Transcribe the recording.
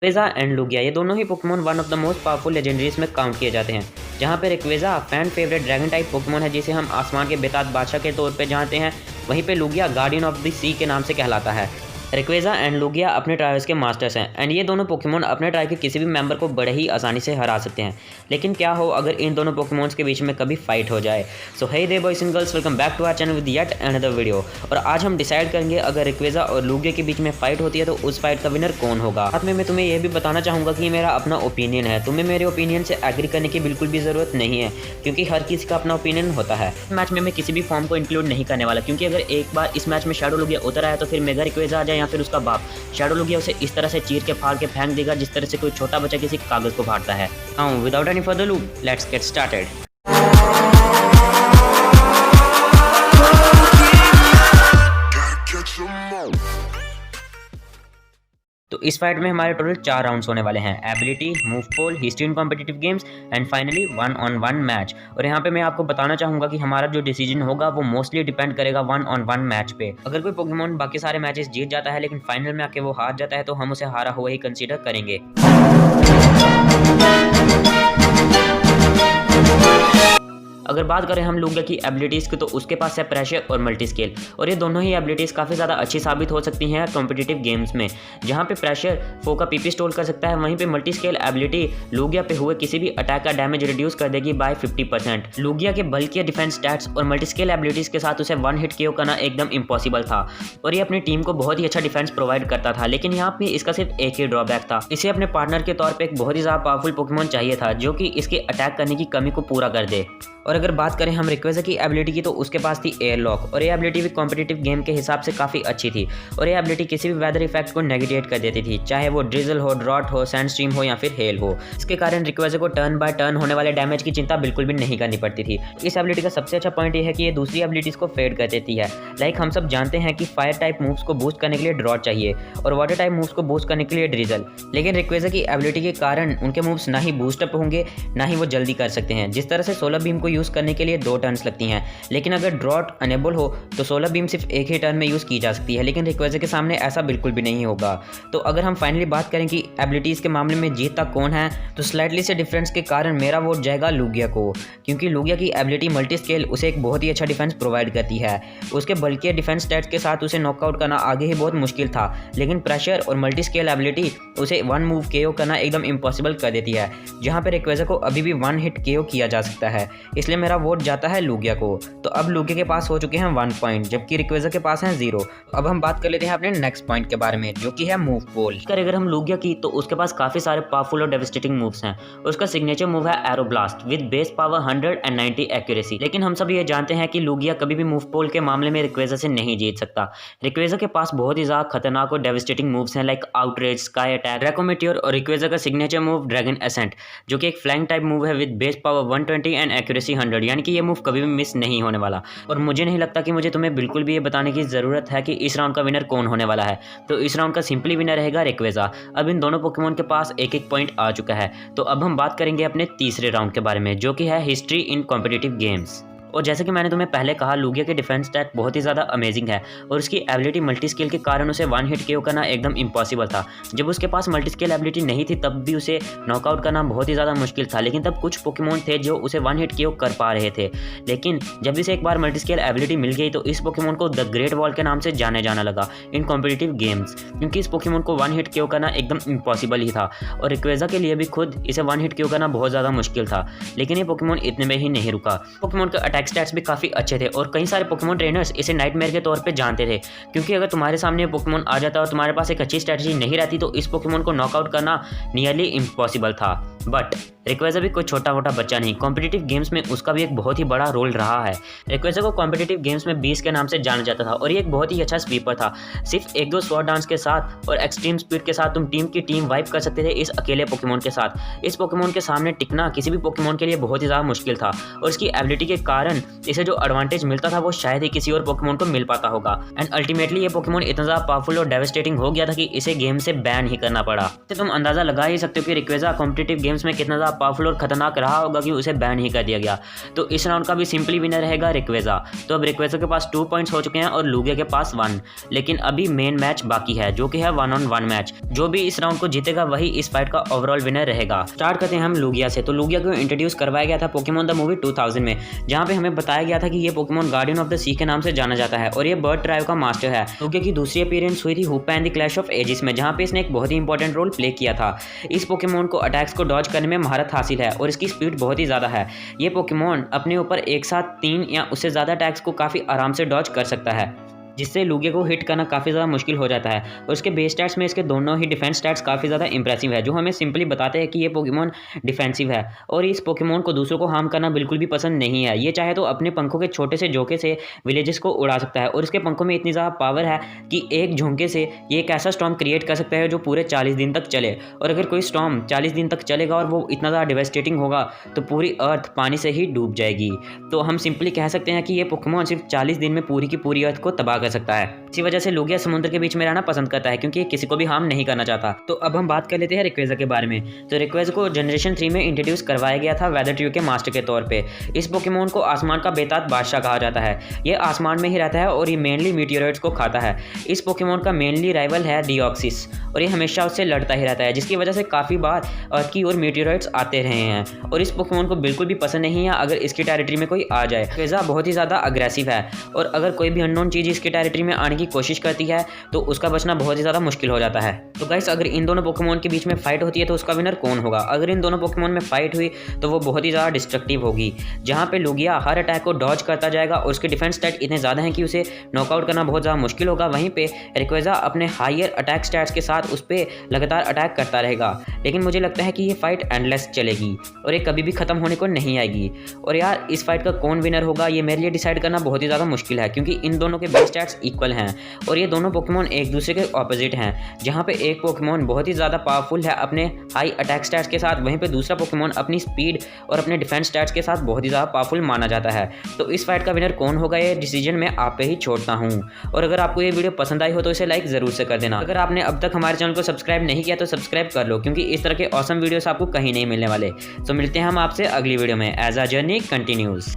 रेक्वेजा and Lugia ये दोनों ही Pokemon one of the most powerful legendaries में काउंट किए जाते हैं। जहाँ पे Rayquaza fan favourite dragon type Pokemon है जिसे हम आसमान के बेताज बादशाह के तौर पे जानते हैं। वहीं पे लुगिया गार्डियन ऑफ द सी के नाम से कहलाता है। रेक्वेजा एंड लुगिया अपने ट्रायल्स के मास्टर्स हैं एंड ये दोनों पोकेमोन अपने ट्रायल के किसी भी मेंबर को बड़े ही आसानी से हरा सकते हैं। लेकिन क्या हो अगर इन दोनों पोकेमोन्स के बीच में कभी फाइट हो जाए। So hey there boys and girls, welcome back to our channel with yet another video. और आज हम डिसाइड करेंगे अगर रेक्वेजा और लुगिया के बीच में फाइट होती है तो उस फाइट का विनर कौन होगा। साथ में मैं तुम्हें यह भी बताना चाहूँगा कि मेरा अपना ओपिनियन है, तुम्हें मेरे ओपिनियन से एग्री करने की बिल्कुल भी ज़रूरत नहीं है क्योंकि हर किसी का अपना ओपिनियन होता है। मैच में मैं किसी भी फॉर्म को इंक्लूड नहीं करने वाला क्योंकि अगर एक बार इस मैच में शैडो लुगिया उतर आया तो फिर मेगा रेक्वेजा आ जाए या फिर उसका बाप शैडो लुगिया उसे इस तरह से चीर के फाड़ के फेंक देगा जिस तरह से कोई छोटा बच्चा किसी कागज को फाड़ता है। Without any further ado, let's get started. तो इस फाइट में हमारे टोटल 4 राउंड्स होने वाले हैं। Ability, move pool, history in competitive games and finally 1-on-1 match. और यहाँ पे मैं आपको बताना चाहूँगा कि हमारा जो डिसीजन होगा वो मोस्टली डिपेंड करेगा 1-on-1 मैच पे। अगर कोई पोकेमोन बाकी सारे मैचेस जीत जाता है लेकिन फाइनल में आके वो हार जाता है तो हम उसे हारा हुआ ही कंसीडर करेंगे। अगर बात करें हम लुगिया की एबिलिटीज़ की तो उसके पास है प्रेशर और मल्टी स्केल और ये दोनों ही एबिलिटीज़ काफ़ी ज़्यादा अच्छी साबित हो सकती हैं कॉम्पिटिटिव गेम्स में। जहाँ पे प्रेशर फो का पीपी स्टोल कर सकता है वहीं पे मल्टी स्केल एबिलिटी लुगिया पे हुए किसी भी अटैक का डैमेज रिड्यूस कर देगी बाय 50%। लुगिया के बल्कि डिफेंस स्टैट्स और मल्टी स्केल एबिलिटीज़ के साथ उसे वन हिट KO करना एकदम इम्पॉसिबल था और ये अपनी टीम को बहुत ही अच्छा डिफेंस प्रोवाइड करता था। लेकिन यहाँ पे इसका सिर्फ एक ही ड्रॉबैक था, इसे अपने पार्टनर के तौर पर एक बहुत ही ज़्यादा पावरफुल पोकेमोन चाहिए था जो कि इसके अटैक करने की कमी को पूरा कर दे। और अगर बात करें हम रेक्वेजा की एबिलिटी की तो उसके पास थी एयर लॉक और ये एबिलिटी भी कॉम्पिटिटिव गेम के हिसाब से काफ़ी अच्छी थी और ये एबिलिटी किसी भी वेदर इफेक्ट को नेगेटिवेट कर देती थी, चाहे वो ड्रिजल हो, ड्रॉट हो, सैंड स्ट्रीम हो या फिर हेल हो। इसके कारण रेक्वेजा को टर्न बाय टर्न होने वाले डैमेज की चिंता बिल्कुल भी नहीं करनी पड़ती थी। इस एबिलिटी का सबसे अच्छा पॉइंट ये है कि ये दूसरी एबिलिटीज़ को फेड कर देती है। लाइक हम सब जानते हैं कि फायर टाइप मूव्स को बूस्ट करने के लिए ड्रॉट चाहिए और वाटर टाइप मूव्स को बूस्ट करने के लिए ड्रिजल, लेकिन रेक्वेजा की एबिलिटी के कारण उनके मूव्स ना ही बूस्टअप होंगे ना ही वो जल्दी कर सकते हैं। जिस तरह से सोलर बीम को यूज़ करने के लिए 2 टर्न्स लगती हैं, लेकिन अगर ड्रॉट अनेबल हो तो सोलर बीम सिर्फ एक ही टर्न में यूज़ की जा सकती है, लेकिन रेक्वेजा के सामने ऐसा बिल्कुल भी नहीं होगा। तो अगर हम फाइनली बात करें कि एबिलिटीज़ के मामले में जीतता कौन है तो स्लाइटली से डिफरेंस के कारण मेरा वोट जाएगा लुगिया को, क्योंकि लुगिया की एबिलिटी मल्टी स्केल उसे एक बहुत ही अच्छा डिफेंस प्रोवाइड करती है। उसके बल्कि डिफेंस स्टैट्स के साथ उसे नॉकआउट करना आगे ही बहुत मुश्किल था, लेकिन प्रेशर और मल्टी स्केल एबिलिटी उसे 1 मूव KO करना एकदम इम्पॉसिबल कर देती है, जहाँ पर रेक्वेजा को अभी भी 1 हिट KO किया जा सकता है। इसलिए मेरा वोट जाता है लुगिया को। तो अब लुगिया के पास हो चुके हैं 1 पॉइंट जबकि रेक्वेजा के पास है 0। अब हम बात कर लेते हैं अपने नेक्स्ट पॉइंट के बारे में जो कि है मूव पोल। अगर हम लुगिया की तो उसके पास काफी सारे पावरफुल और डेविस्टेटिंग मूव्स हैं। उसका सिग्नेचर मूव है arrow blast with base power 190 accuracy. लेकिन हम सब ये जानते हैं कि लुगिया कभी भी मूव पोल के मामले में रेक्वेजा से नहीं जीत सकता। रेक्वेजा के पास बहुत ही ज्यादा खतरनाक और डेविस्टेटिंग मूव्स हैं like outrage, sky attack, Draco meteor और रेक्वेजा का सिग्नेचर मूव ड्रैगन एसेंट जो कि एक फ्लैंग टाइप मूव है with base power 120 and accuracy 100, यानी कि ये मूव कभी भी मिस नहीं होने वाला। और मुझे नहीं लगता कि मुझे तुम्हें बिल्कुल भी ये बताने की ज़रूरत है कि इस राउंड का विनर कौन होने वाला है। तो इस राउंड का सिंपली विनर रहेगा रेक्वेजा। अब इन दोनों पोकेमोन के पास एक एक पॉइंट आ चुका है। तो अब हम बात करेंगे अपने तीसरे राउंड के बारे में जो कि है हिस्ट्री इन कॉम्पिटिटिव गेम्स। और जैसे कि मैंने तुम्हें पहले कहा लुगिया के डिफेंस स्टैट बहुत ही ज़्यादा अमेजिंग है और उसकी एबिलिटी मल्टी स्केल के कारण उसे 1 हिट KO करना एकदम इम्पॉसिबल था। जब उसके पास मल्टी स्केल एबिलिटी नहीं थी तब भी उसे नॉकआउट करना बहुत ही ज़्यादा मुश्किल था, लेकिन तब कुछ पोकेमोन थे जो उसे 1 हिट KO कर पा रहे थे। लेकिन जब इसे एक बार मल्टी स्केल एबिलिटी मिल गई तो इस पोकेमोन को द ग्रेट वॉल के नाम से जाने जाना लगा इन कॉम्पिटिटिव गेम्स, क्योंकि इस पोकेमोन को 1 हिट KO करना एकदम इम्पॉसिबल ही था और रेक्वेजा के लिए भी खुद इसे 1 हिट KO करना बहुत ज़्यादा मुश्किल था। लेकिन ये पोकेमोन इतने में ही नहीं रुका। पोकेमोन के अटैक स्टैट्स भी काफ़ी अच्छे थे और कई सारे पोकेमोन ट्रेनर्स इसे नाइटमेयर के तौर पे जानते थे, क्योंकि अगर तुम्हारे सामने पोकेमोन आ जाता और तुम्हारे पास एक अच्छी स्ट्रेटजी नहीं रहती तो इस पोकेमोन को नॉकआउट करना नियरली इम्पॉसिबल था। बट रेक्वेजा भी कोई छोटा मोटा बच्चा नहीं, कॉम्पिटिटिव गेम्स में उसका भी एक बहुत ही बड़ा रोल रहा है। रेक्वेजा को कॉम्पिटिटिव गेम्स में बीस के नाम से जाना जाता था और ये एक बहुत ही अच्छा स्वीपर था। सिर्फ 1-2 स्वॉर्ड डांस के साथ और एक्सट्रीम स्पीड के साथ तुम टीम वाइप कर सकते थे इस अकेले पोकेमोन के साथ। इस पोकेमोन के सामने टिकना किसी भी पोकेमोन के लिए बहुत ही ज़्यादा मुश्किल था और इसकी एबिलिटी के कारण इसे जो एडवांटेज मिलता था वो शायद ही किसी और पोकेमोन को मिल पाता होगा। एंड अल्टीमेटली ये पोकेमोन इतना ज़्यादा पावरफुल और डेवास्टेटिंग हो गया था कि इसे गेम से बैन ही करना पड़ा। तो तुम अंदाजा लगा ही सकते हो कि रेक्वेजा कॉम्पिटिटिव गेम्स गेम्स में कितना ज़्यादा पावरफुल और खतरनाक रहा होगा कि उसे बैन ही कर दिया गया। तो इस राउंड का भी सिंपली विनर रहेगा रेक्वेजा। तो अब रेक्वेजा के पास 2 पॉइंट्स हो चुके हैं और लूगिया के पास 1, लेकिन अभी मेन मैच बाकी है जो कि है 1-on-1 मैच। जो भी इस राउंड को जीतेगा वही इस फाइट का ओवरऑल विनर रहेगा। स्टार्ट करते हैं हम लूगिया से। तो लूगिया को इंट्रोड्यूस करवाया गया था पोकेमॉन द मूवी 2000 में, जहाँ पे हमें बताया गया था कि ये Pokemon guardian of the sea के नाम से जाना जाता है और ये बर्ड ट्राइब का मास्टर है। लूगिया की दूसरी अपीयरेंस हुई थी Hoopa and the clash of ages में, जहाँ पे इसने एक बहुत ही इंपॉर्टेंट रोल प्ले किया था। इस पोकेमॉन को अटैक्स को डॉज करने में महारत हासिल है और इसकी स्पीड बहुत ही ज़्यादा है। ये पोकेमॉन अपने ऊपर एक साथ 3 या उससे ज़्यादा अटैक्स को काफ़ी आराम से डॉज कर सकता है, जिससे लूगिया को हिट करना काफ़ी ज़्यादा मुश्किल हो जाता है। और उसके बेस स्टैट्स में इसके दोनों ही डिफेंस स्टैट्स काफ़ी ज़्यादा इंप्रेसिव है, जो हमें सिंपली बताते हैं कि ये पोकेमॉन डिफेंसिव है और इस पोकेमॉन को दूसरों को हार्म करना बिल्कुल भी पसंद नहीं है। ये चाहे तो अपने पंखों के छोटे से झोंके से विलेजेस को उड़ा सकता है और इसके पंखों में इतनी ज़्यादा पावर है कि एक झोंके से ये एक ऐसा स्टॉर्म क्रिएट कर सकता है जो पूरे 40 दिन तक चले। और अगर कोई स्टॉर्म 40 दिन तक चलेगा और वो इतना ज़्यादा डिवेस्टेटिंग होगा तो पूरी अर्थ पानी से ही डूब जाएगी। तो हम सिंपली कह सकते हैं कि ये पोकेमॉन सिर्फ 40 दिन में पूरी की पूरी अर्थ को तबाह कर सकता है। इसी वजह से लूगिया समुद्र के बीच में रहना पसंद करता है, क्योंकि किसी को भी हार्म नहीं करना चाहता। तो अब हम बात कर लेते हैं रेक्वेजा के बारे में। तो रेक्वेजा को जनरेशन 3 में इंट्रोड्यूस करवाया गया था वेदर ट्रू के मास्टर के तौर पे। इस पोकेमॉन को आसमान का बेताज बादशाह कहा जाता है। ये आसमान में ही रहता है और ये मेनली मीटियोराइट्स को खाता है। इस पोकेमॉन का मेनली राइवल है डिओक्सिस और ये हमेशा उससे लड़ता ही रहता है, जिसकी वजह से काफ़ी बार अर्थ की ओर मीटियोराइट्स आते रहे हैं और इस पोकेमॉन को बिल्कुल भी पसंद नहीं है अगर इसकी टेरिटरी में कोई आ जाए। रेक्वेजा बहुत ही ज़्यादा अग्रेसिव है और अगर कोई भी अननोन चीज़ इसकी टेरिटरी में आने की कोशिश करती है तो उसका बचना बहुत ही ज़्यादा मुश्किल हो जाता है। तो गाइस, अगर इन दोनों पोकेमॉन के बीच में फाइट होती है तो उसका विनर कौन होगा? अगर इन दोनों पोकेमॉन में फाइट हुई तो वो बहुत ही ज़्यादा डिस्ट्रक्टिव होगी, जहाँ पे लूगिया हर अटैक को डॉज करता जाएगा और उसके डिफेंस स्टैट इतने ज़्यादा हैं कि उसे नॉकआउट करना बहुत ज़्यादा मुश्किल होगा। वहीं पे रेक्वेजा अपने हायर अटैक स्टैट्स के साथ उस पर लगातार अटैक करता रहेगा। लेकिन मुझे लगता है कि ये फाइट एंडलेस चलेगी और ये कभी भी ख़त्म होने को नहीं आएगी। और यार, इस फाइट का कौन विनर होगा ये मेरे लिए डिसाइड करना बहुत ही ज़्यादा मुश्किल है, क्योंकि इन दोनों के बेस स्टैट्स इक्वल हैं और ये दोनों पोकेमॉन एक दूसरे के ऑपोजिट हैं। जहाँ पे एक पोकेमॉन बहुत ही ज़्यादा पावरफुल है अपने हाई अटैक स्टैट्स के साथ, वहीं पे दूसरा पोकेमॉन अपनी स्पीड और अपने डिफेंस स्टैट्स के साथ बहुत ही ज़्यादा पावरफुल माना जाता है। तो इस फाइट का विनर कौन होगा ये डिसीजन मैं आप पे ही छोड़ता हूँ। और अगर आपको ये वीडियो पसंद आई हो तो इसे लाइक ज़रूर से कर देना। अगर आपने अब तक हमारे चैनल को सब्सक्राइब नहीं किया तो सब्सक्राइब कर लो, क्योंकि इस तरह के ऑसम वीडियोस आपको कहीं नहीं मिलने वाले। तो मिलते हैं हम आपसे अगली वीडियो में। As a journey continues.